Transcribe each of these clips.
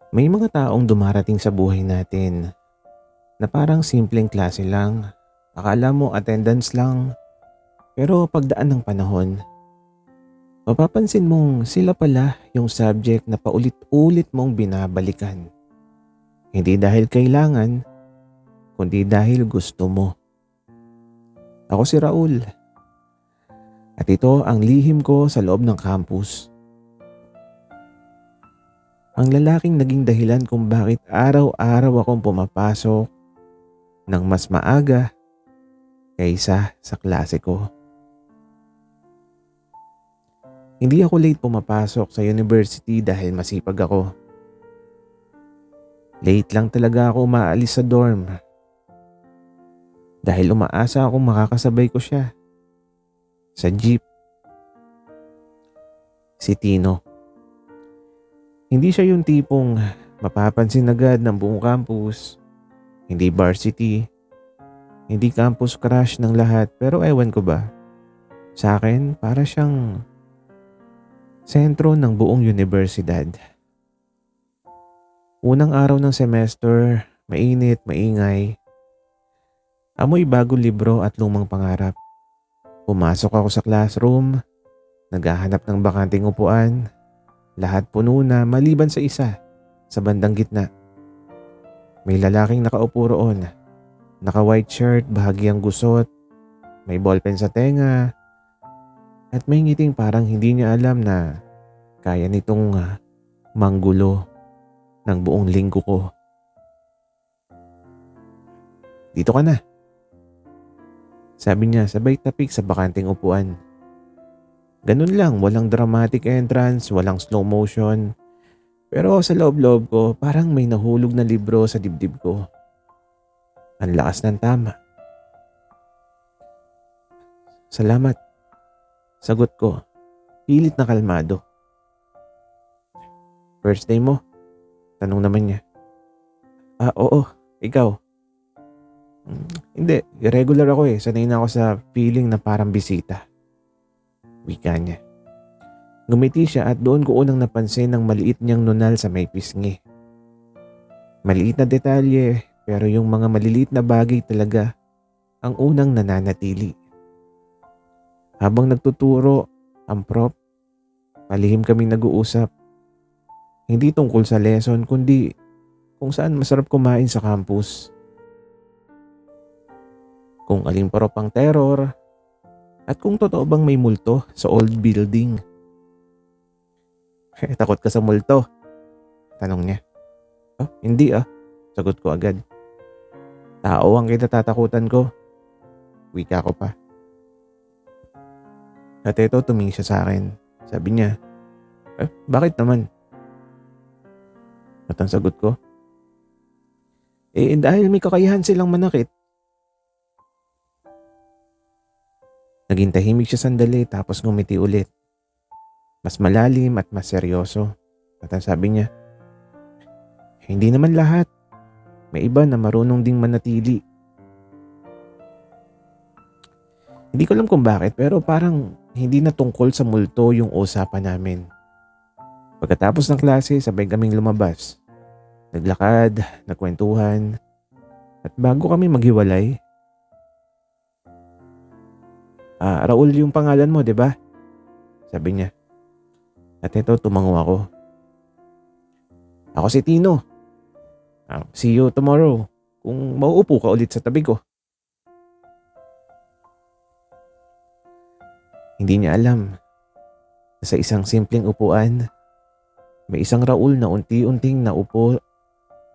May mga taong dumarating sa buhay natin na parang simpleng klase lang. Akala mo attendance lang, pero pagdaan ng panahon, mapapansin mong sila pala yung subject na paulit-ulit mong binabalikan. Hindi dahil kailangan, kundi dahil gusto mo. Ako si Raul at ito ang lihim ko sa loob ng campus. Ang lalaking naging dahilan kung bakit araw-araw akong pumapasok ng mas maaga kaysa sa klase ko. Hindi ako late pumapasok sa university dahil masipag ako. Late lang talaga ako umaalis sa dorm dahil umaasa akong makakasabay ko siya sa jeep. Si Tino. Hindi siya yung tipong mapapansin agad ng buong campus. Hindi varsity. Hindi campus crush ng lahat, pero ewan ko ba. Sa akin, para siyang sentro ng buong universidad. Unang araw ng semester, mainit, maingay. Amoy bagong libro at lumang pangarap. Pumasok ako sa classroom, naghahanap ng bakanting upuan. Lahat puno na maliban sa isa, sa bandang gitna. May lalaking nakaupo roon. Naka-white shirt, bahagyang gusot, may ballpen sa tenga, at may ngiting parang hindi niya alam na kaya nitong manggulo ng buong linggo ko. Dito ka na. Sabi niya sabay tapik sa bakanting upuan. Ganun lang, walang dramatic entrance, walang slow motion. Pero sa loob-loob ko, parang may nahulog na libro sa dibdib ko. Ang lakas ng tama. Salamat. Sagot ko, pilit na kalmado. First day mo? Tanong naman niya. Oo. Ikaw? Hindi, regular ako eh. Sanay na ako sa feeling na parang bisita. Wika niya. Ngumiti siya at doon ko unang napansin ang maliit niyang nunal sa may pisngi. Maliit na detalye pero yung mga maliliit na bagay talaga ang unang nananatili. Habang nagtuturo ang prop, palihim kaming nag-uusap. Hindi tungkol sa lesson kundi kung saan masarap kumain sa campus. Kung aling prop ang terror at kung totoo bang may multo sa old building. Takot ka sa multo? Tanong niya. Oh, hindi ah. Sagot ko agad. Tao ang kinatatakutan ko. Wika ko pa. At ito tumingin siya sa akin. Sabi niya, bakit naman? At ang sagot ko, dahil may kakayahan silang manakit. Naging tahimik siya sandali tapos ngumiti ulit. Mas malalim at mas seryoso. At ang sabi niya, hindi naman lahat. May iba na marunong ding manatili. Hindi ko alam kung bakit pero parang hindi na tungkol sa multo yung usapan namin. Pagkatapos ng klase, sabay kaming lumabas. Naglakad, nagkwentuhan. At bago kami maghiwalay, Raul yung pangalan mo, 'di ba? Sabi niya. At ito tumango ako. Ako si Tino. See you tomorrow. Kung mauupo ka ulit sa tabi ko. Hindi niya alam na sa isang simpleng upuan, may isang Raul na unti-unting naupo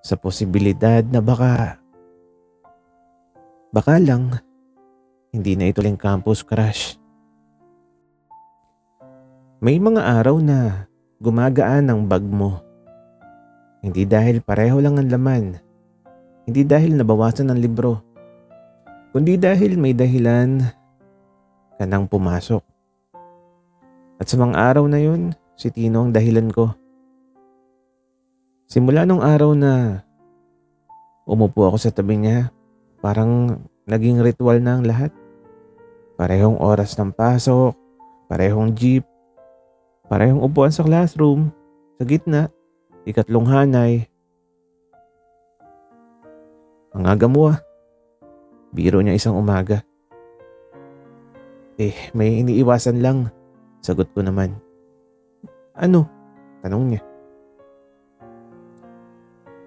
sa posibilidad na baka lang hindi na ito lang campus crush. May mga araw na gumagaan ang bag mo. Hindi dahil pareho lang ang laman. Hindi dahil nabawasan ang libro. Kundi dahil may dahilan ka nang pumasok. At sa mga araw na yun, si Tino ang dahilan ko. Simula nung araw na umupo ako sa tabi niya, parang naging ritual na ang lahat. Parehong oras ng pasok, parehong jeep, parehong upuan sa classroom, sa gitna. Ikatlong hanay, ang aga mo ah. Biro niya isang umaga. May iniiwasan lang. Sagot ko naman. Ano? Tanong niya.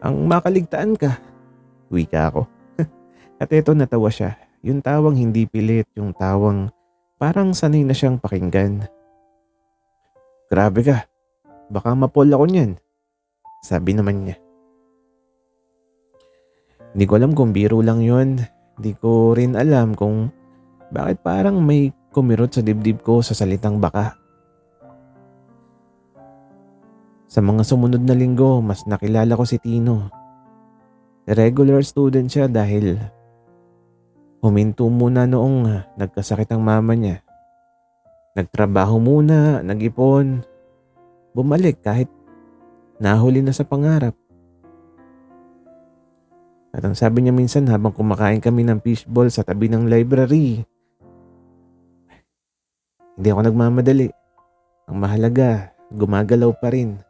Ang makaligtaan ka. Wika ako. At eto natawa siya. Yung tawang hindi pilit, yung tawang parang sanay na siyang pakinggan. Grabe ka. Baka mapol ako niyan. Sabi naman niya. Hindi ko alam kung biro lang yun. Hindi ko rin alam kung bakit parang may kumirot sa dibdib ko sa salitang baka. Sa mga sumunod na linggo, mas nakilala ko si Tino. Regular student siya dahil huminto muna noong nagkasakit ang mama niya. Nagtrabaho muna, nag-ipon, bumalik kahit nahuli na sa pangarap. At ang sabi niya minsan habang kumakain kami ng fishball sa tabi ng library, hindi ako nagmamadali. Ang mahalaga, gumagalaw pa rin.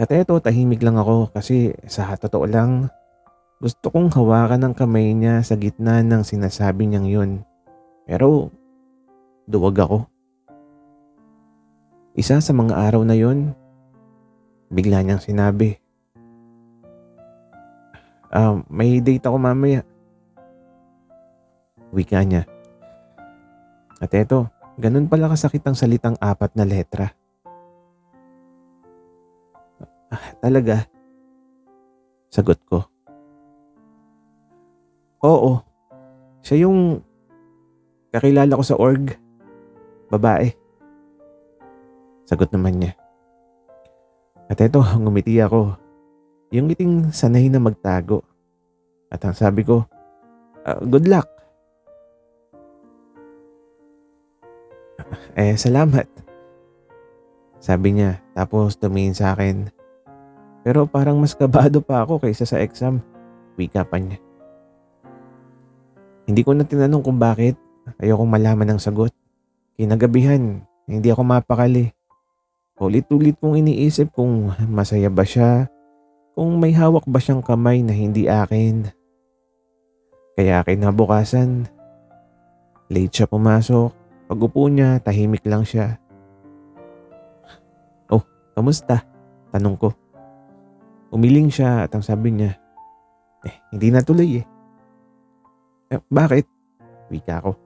At eto, tahimik lang ako kasi sa totoo lang, gusto kong hawakan ang kamay niya sa gitna ng sinasabi niyang yun. Pero, duwag ako. Isa sa mga araw na yun, bigla niyang sinabi, may date ako mamaya. Wika niya. At eto, ganun pala kasakit ang salitang 4 na letra. Talaga? Sagot ko. Oo. Siya yung kakilala ko sa org. Babae. Sagot naman niya. At eto, ngumiti ako. Yung ngiting sanay na magtago. At ang sabi ko, good luck. Salamat. Sabi niya, tapos tumingin sa akin. Pero parang mas kabado pa ako kaysa sa exam. Wika pa niya. Hindi ko na tinanong kung bakit. Ayokong malaman ng sagot. Kinagabihan, hindi ako mapakali. Ulit-ulit kong iniisip kung masaya ba siya, kung may hawak ba siyang kamay na hindi akin. Kaya kinabukasan, late siya pumasok. Pag upo niya, tahimik lang siya. Oh, kamusta? Tanong ko. Umiling siya at ang sabi niya, hindi natuloy eh. Bakit? Wika ko.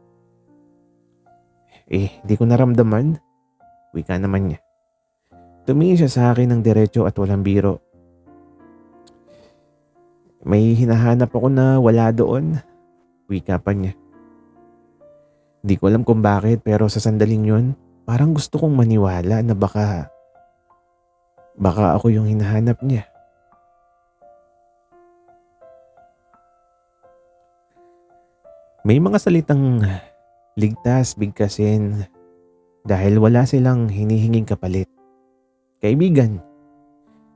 Hindi ko naramdaman. Wika naman niya. Tumingin siya sa akin ng diretso at walang biro. May hinahanap ako na wala doon. Wika pa niya. Hindi ko alam kung bakit pero sa sandaling yun, parang gusto kong maniwala na baka ako yung hinahanap niya. May mga salitang ligtas, bigkasin dahil wala silang hinihinging kapalit. Kaibigan.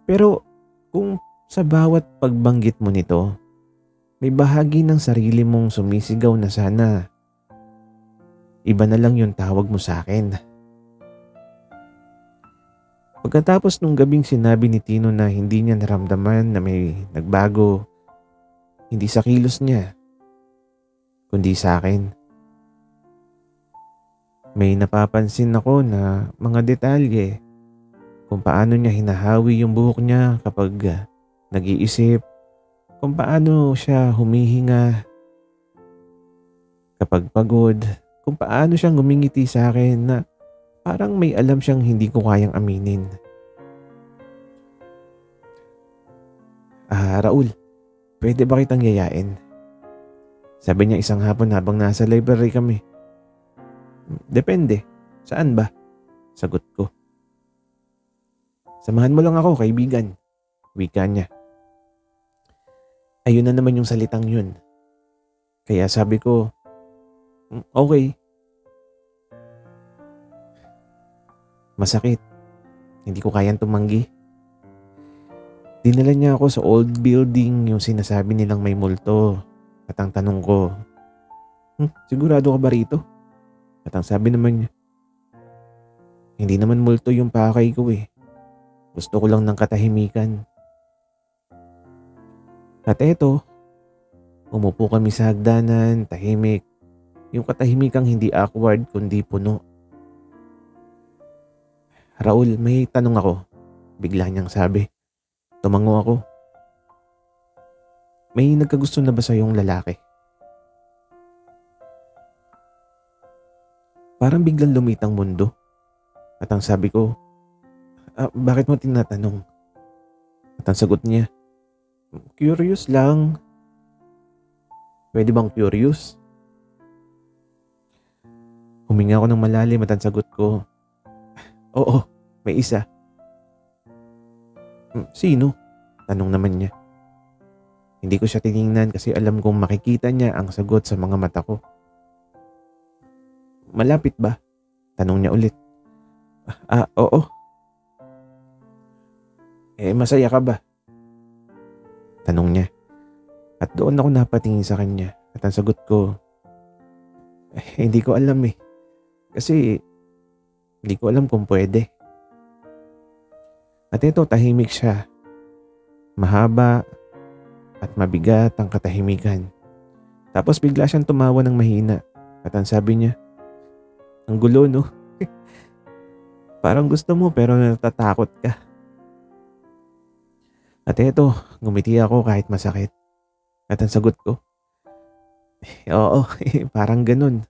Pero kung sa bawat pagbanggit mo nito, may bahagi ng sarili mong sumisigaw na sana iba na lang yung tawag mo sa akin. Pagkatapos nung gabing sinabi ni Tino na hindi niya naramdaman na may nagbago, hindi sa kilos niya, kundi sa akin. May napapansin ako na mga detalye kung paano niya hinahawi yung buhok niya kapag nag-iisip, kung paano siya humihinga kapag pagod, kung paano siyang ngumingiti sa akin na parang may alam siyang hindi ko kayang aminin. Raul, pwede ba kitang yayain? Sabi niya isang hapon habang nasa library kami. Depende. Saan ba? Sagot ko. Samahan mo lang ako, kaibigan. Wika niya. Ayun na naman yung salitang yun. Kaya sabi ko, okay. Masakit. Hindi ko kayang tumanggi. Dinala niya ako sa old building yung sinasabi nilang may multo. At ang tanong ko, sigurado ka ba rito? At ang sabi naman niya, hindi naman multo yung pakay ko eh. Gusto ko lang ng katahimikan. At eto, umupo kami sa hagdanan, tahimik. Yung katahimikang hindi awkward kundi puno. Raul, may tanong ako. Bigla niyang sabi. Tumango ako. May nagkagusto na ba sa yung lalaki? Parang biglang lumitang mundo. At ang sabi ko, bakit mo tinatanong? At ang sagot niya, curious lang. Pwede bang curious? Huminga ako ng malalim at ang sagot ko, oo, may isa. Sino? Tanong naman niya. Hindi ko siya tiningnan kasi alam kong makikita niya ang sagot sa mga mata ko. Malapit ba? Tanong niya ulit. Oo. Masaya ka ba? Tanong niya. At doon ako napatingin sa kanya at ang sagot ko, hindi ko alam eh. Kasi hindi ko alam kung pwede. At ito, tahimik siya. Mahaba at mabigat ang katahimikan. Tapos bigla siyang tumawa ng mahina. At ang sabi niya, ang gulo no? Parang gusto mo pero natatakot ka. At eto, ngumiti ako kahit masakit. At ang sagot ko, oo, parang ganun.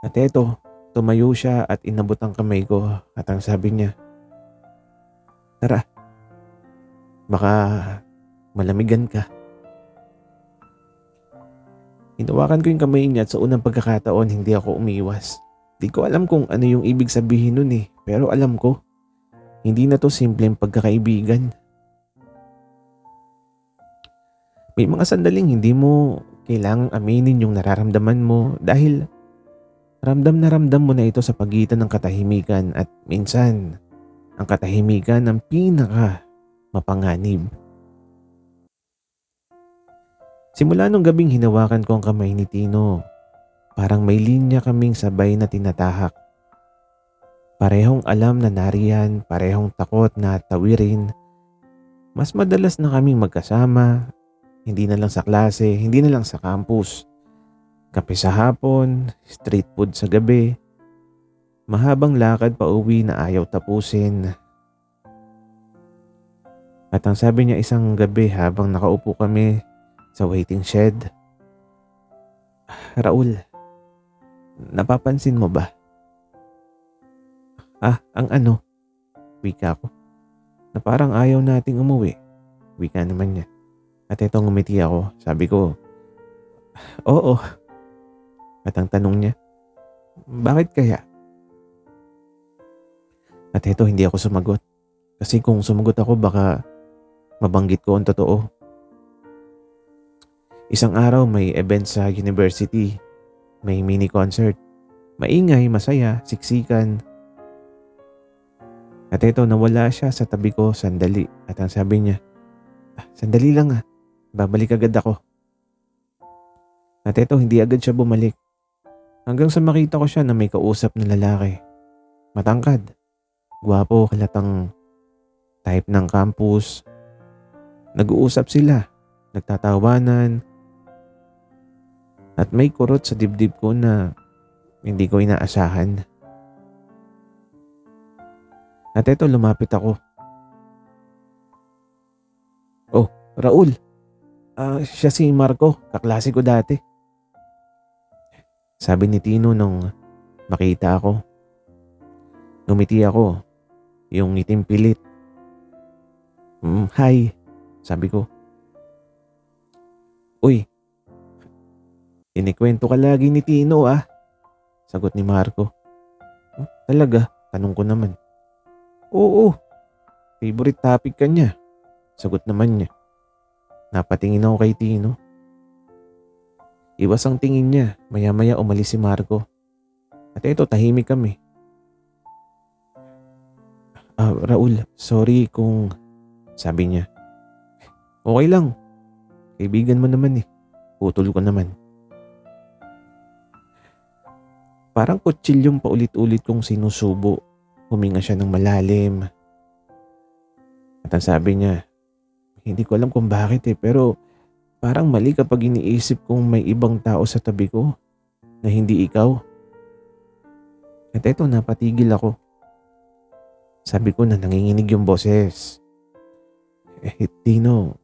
At eto, tumayo siya at inabot ang kamay ko at ang sabi niya, tara, baka malamigan ka. Hinawakan ko yung kamay niya at sa unang pagkakataon hindi ako umiwas. Di ko alam kung ano yung ibig sabihin nun eh, pero alam ko, hindi na to simpleng pagkakaibigan. May mga sandaling hindi mo kailangang aminin yung nararamdaman mo dahil ramdam na ramdam mo na ito sa pagitan ng katahimikan at minsan ang katahimikan ang pinaka mapanganib. Simula nung gabing hinawakan ko ang kamay ni Tino, parang may linya kaming sabay na tinatahak. Parehong alam na nariyan, parehong takot na tawirin. Mas madalas na kaming magkasama, hindi na lang sa klase, hindi na lang sa campus. Kape sa hapon, street food sa gabi, mahabang lakad pa uwi na ayaw tapusin. At ang sabi niya isang gabi habang nakaupo kami sa waiting shed, Raul, napapansin mo ba? Ang ano? Wika ko. Na parang ayaw nating umuwi. Wika naman niya. At eto ngumiti ako. Sabi ko, oo. At ang tanong niya, bakit kaya? At eto hindi ako sumagot. Kasi kung sumagot ako baka mabanggit ko ang totoo. Isang araw may event sa university. May mini concert. Maingay, masaya, siksikan. At eto nawala siya sa tabi ko sandali. At ang sabi niya, sandali lang babalik agad ako. At eto hindi agad siya bumalik. Hanggang sa makita ko siya na may kausap na lalaki. Matangkad. Gwapo, halatang type ng campus. Nag-uusap sila. Nagtatawanan. At may kurot sa dibdib ko na hindi ko inaasahan. At eto lumapit ako. Oh, Raul. Siya si Marco, kaklase ko dati. Sabi ni Tino nung makita ako. Ngumiti ako, yung ngitim pilit. Hi, sabi ko. Uy, inikwento ka lagi ni Tino sagot ni Marco. Talaga? Tanong ko naman. Oo, favorite topic ka niya. Sagot naman niya. Napatingin ako kay Tino. Iwas ang tingin niya. Maya-maya umalis si Marco. At eto, tahimik kami. Raul, sorry kung... Sabi niya. Okay lang. Kaibigan mo naman Putol ko naman. Parang kutsilyong paulit-ulit kong sinusubo. Huminga siya ng malalim at ang sabi niya, hindi ko alam kung bakit pero parang mali kapag iniisip kong may ibang tao sa tabi ko na hindi ikaw. At eto napatigil ako. Sabi ko na nanginginig yung boses. Tino,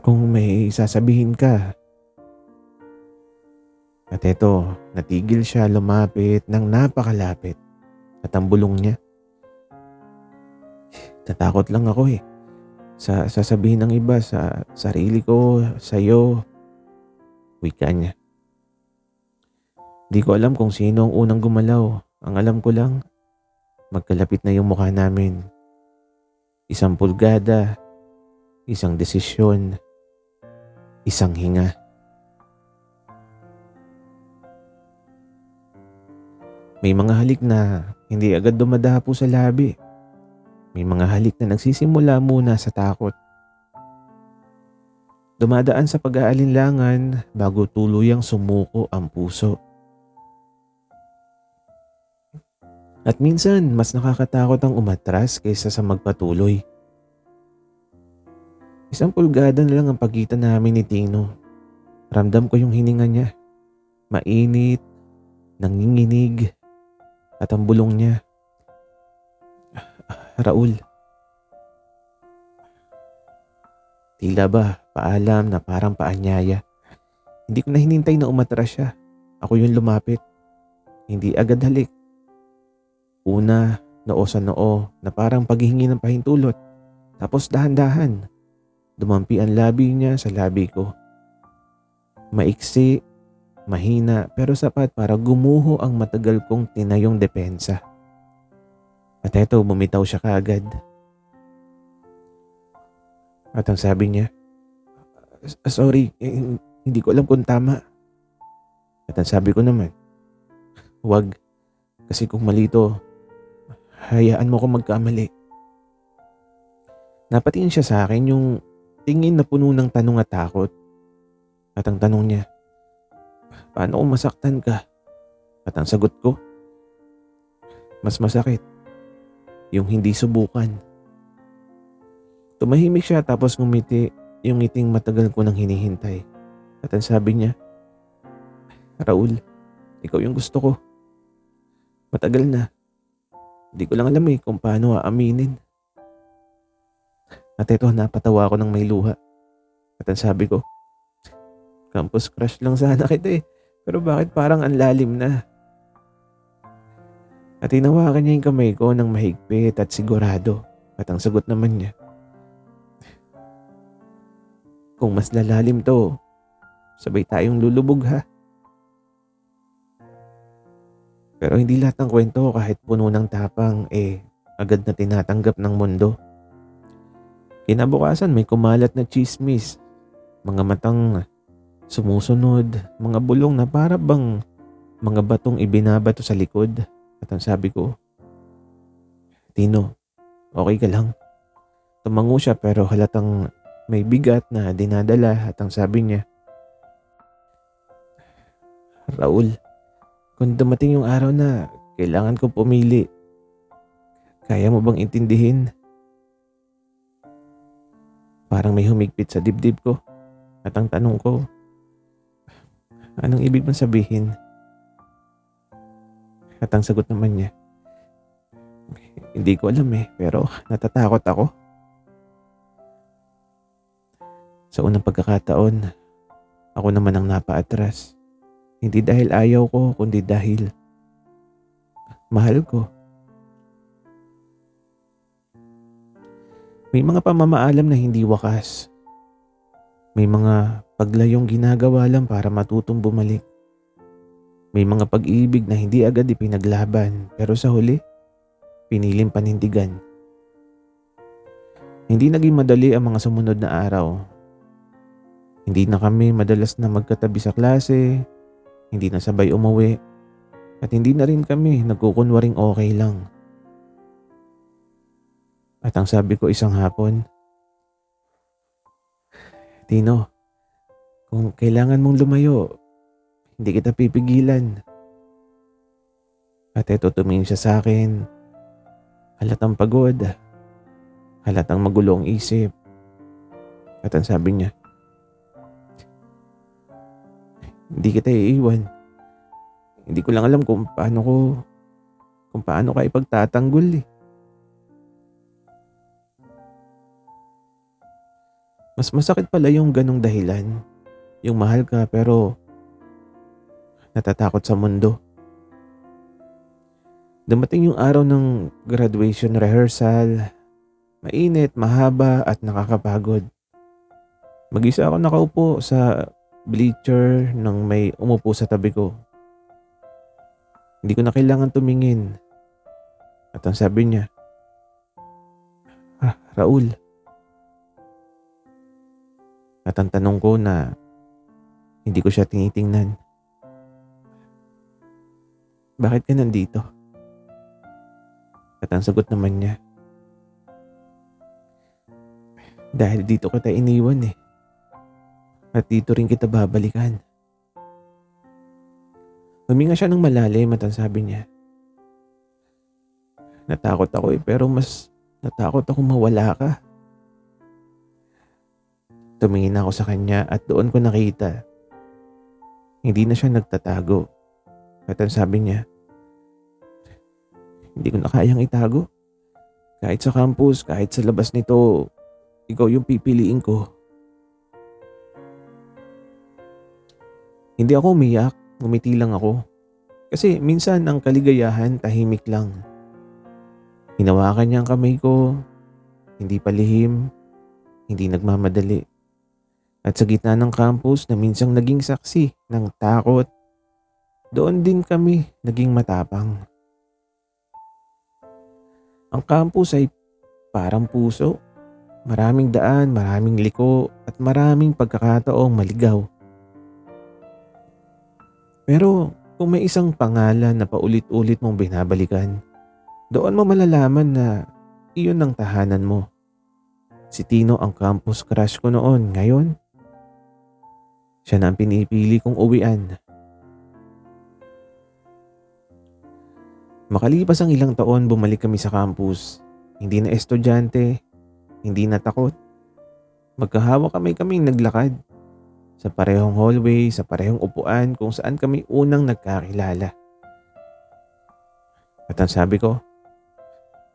kung may sasabihin ka. At eto, natigil siya lumapit ng napakalapit at ang bulong niya. Natakot lang ako sa sasabihin ng iba, sa sarili ko, sa iyo. Wika niya. Di ko alam kung sino ang unang gumalaw. Ang alam ko lang, magkalapit na yung mukha namin. 1 pulgada, 1 desisyon, 1 hinga. May mga halik na hindi agad dumadapo sa labi. May mga halik na nagsisimula muna sa takot. Dumadaan sa pag-aalinlangan bago tuluyang sumuko ang puso. At minsan, mas nakakatakot ang umatras kaysa sa magpatuloy. 1 pulgada na lang ang pagitan namin ni Tino. Ramdam ko yung hininga niya. Mainit, nanginginig, at ang bulong niya. Raul. Tila ba, paalam na parang paanyaya. Hindi ko na hinintay na umatras siya. Ako yung lumapit. Hindi agad halik. Una, noo sa noo na parang paghihingi ng pahintulot. Tapos dahan-dahan, dumampi ang labi niya sa labi ko. Maiksi, mahina pero sapat para gumuho ang matagal kong tinayong depensa. At eto, bumitaw siya kaagad. At ang sabi niya, sorry, hindi ko alam kung tama. At ang sabi ko naman, wag, kasi kung mali to, hayaan mo ko magkamali. Napatingin siya sa akin yung tingin na puno ng tanong at takot. At ang tanong niya, paano kung masaktan ka? At ang sagot ko, mas masakit yung hindi subukan. Tumahimik siya tapos ngumiti yung ngiting matagal ko nang hinihintay. At ang sabi niya, Raul, ikaw yung gusto ko. Matagal na. Di ko lang alam kung paano aaminin. At ito, napatawa ako ng may luha. At ang sabi ko, campus crush lang sana kita pero bakit parang ang lalim na? At hinawakan niya yung kamay ko ng mahigpit at sigurado. At ang sagot naman niya, kung mas lalalim to, sabay tayong lulubog ha. Pero hindi lahat ng kwento kahit puno ng tapang agad na tinatanggap ng mundo. Kinabukasan may kumalat na chismis. Mga matang sumusunod, mga bulong na para bang mga batong ibinabato sa likod. At ang sabi ko, Tino, okay ka lang? Tumango siya pero halatang may bigat na dinadala at ang sabi niya, Raul, kung dumating yung araw na kailangan kong pumili, kaya mo bang intindihin? Parang may humigpit sa dibdib ko at ang tanong ko, anong ibig mong sabihin? At ang sagot naman niya, hindi ko alam pero natatakot ako. Sa unang pagkakataon, ako naman ang napaatras. Hindi dahil ayaw ko, kundi dahil mahal ko. May mga pamamaalam na hindi wakas. May mga paglayong ginagawa lang para matutong bumalik. May mga pag-ibig na hindi agad ipinaglaban pero sa huli, piniling panindigan. Hindi naging madali ang mga sumunod na araw. Hindi na kami madalas na magkatabi sa klase, hindi na sabay umuwi, at hindi na rin kami nagkukunwaring okay lang. At ang sabi ko isang hapon, Tino, kung kailangan mong lumayo, hindi kita pipigilan. At eto tumingin siya sa akin, halatang pagod, halatang magulo ang isip. At ang sabi niya, hindi kita iiwan. Hindi ko lang alam kung paano ka ipagtatanggol eh. Mas masakit pala yung ganong dahilan. Yung mahal ka pero natatakot sa mundo. Dumating yung araw ng graduation rehearsal. Mainit, mahaba at nakakapagod. Mag-isa ako nakaupo sa bleacher nang may umupo sa tabi ko. Hindi ko na kailangan tumingin. At ang sabi niya, Raul. At ang tanong ko na hindi ko siya tinitingnan. Bakit ka nandito? At ang sagot naman niya, dahil dito kita iniwan eh. At dito rin kita babalikan. Huminga siya ng malalim at ang sabi niya, natakot ako eh pero mas natakot ako mawala ka. Tumingin ako sa kanya at doon ko nakita. Hindi na siya nagtatago. At ang sabi niya, hindi ko na kayang itago. Kahit sa campus, kahit sa labas nito, ikaw yung pipiliin ko. Hindi ako umiyak, ngumiti lang ako. Kasi minsan ang kaligayahan tahimik lang. Hinawakan niya ang kamay ko, hindi palihim, hindi nagmamadali. At sa gitna ng campus na minsang naging saksi ng takot, doon din kami naging matapang. Ang campus ay parang puso. Maraming daan, maraming liko, at maraming pagkakataong maligaw. Pero kung may isang pangalan na paulit-ulit mong binabalikan, doon mo malalaman na iyon ang tahanan mo. Si Tino ang campus crush ko noon. Ngayon, siya na ang pinipili kong uwian. Makalipas ang ilang taon, bumalik kami sa campus. Hindi na estudyante, hindi na takot. Magkahawak kaming naglakad. Sa parehong hallway, sa parehong upuan kung saan kami unang nagkakilala. At ang sabi ko,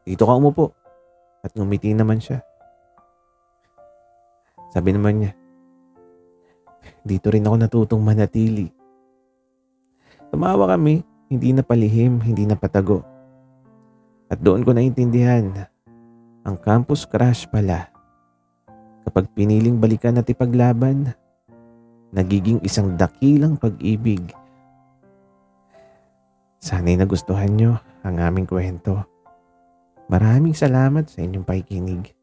dito ka umupo. At ngumiti naman siya. Sabi naman niya, dito rin ako natutong manatili. Tumawa kami, hindi na palihim, hindi na patago. At doon ko naintindihan, ang campus crush pala, kapag piniling balikan at ipaglaban, nagiging isang dakilang pag-ibig. Sana'y nagustuhan nyo ang aming kwento. Maraming salamat sa inyong pakikinig.